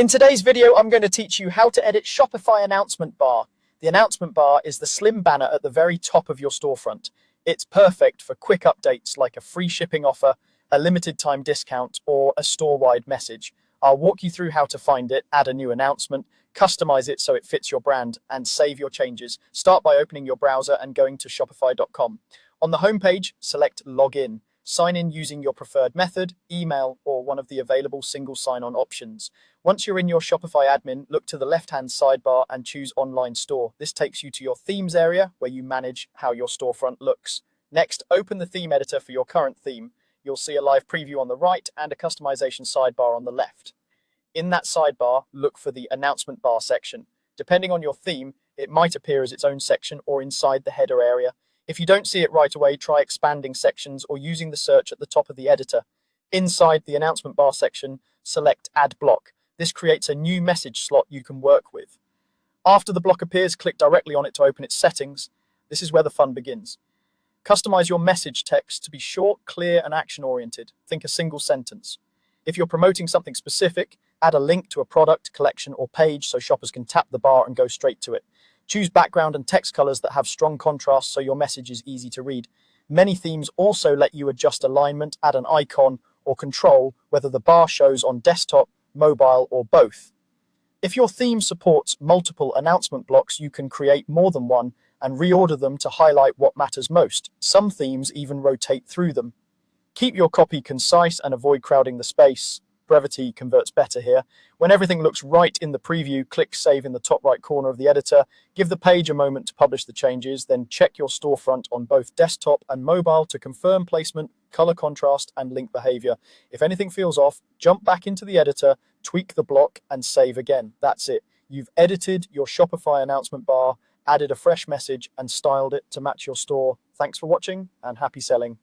In today's video, I'm going to teach you how to edit Shopify announcement bar. The announcement bar is the slim banner at the very top of your storefront. It's perfect for quick updates like a free shipping offer, a limited time discount, or a store-wide message. I'll walk you through how to find it, add a new announcement, customize it so it fits your brand, and save your changes. Start by opening your browser and going to shopify.com. On the homepage, select Login. Sign in using your preferred method, email, or one of the available single sign-on options. Once you're in your Shopify admin, look to the left-hand sidebar and choose Online Store. This takes you to your Themes area where you manage how your storefront looks. Next, open the theme editor for your current theme. You'll see a live preview on the right and a customization sidebar on the left. In that sidebar, look for the announcement bar section. Depending on your theme, it might appear as its own section or inside the header area. If you don't see it right away, try expanding sections or using the search at the top of the editor. Inside the announcement bar section, select Add Block. This creates a new message slot you can work with. After the block appears, click directly on it to open its settings. This is where the fun begins. Customize your message text to be short, clear, and action-oriented. Think a single sentence. If you're promoting something specific, add a link to a product, collection, or page so shoppers can tap the bar and go straight to it. Choose background and text colors that have strong contrast so your message is easy to read. Many themes also let you adjust alignment, add an icon, or control whether the bar shows on desktop, mobile, or both. If your theme supports multiple announcement blocks, you can create more than one and reorder them to highlight what matters most. Some themes even rotate through them. Keep your copy concise and avoid crowding the space. Brevity converts better here. When everything looks right in the preview, click Save in the top right corner of the editor. Give the page a moment to publish the changes, then check your storefront on both desktop and mobile to confirm placement, color contrast, and link behavior. If anything feels off, jump back into the editor, tweak the block, and save again. That's it. You've edited your Shopify announcement bar, added a fresh message, and styled it to match your store. Thanks for watching, and happy selling.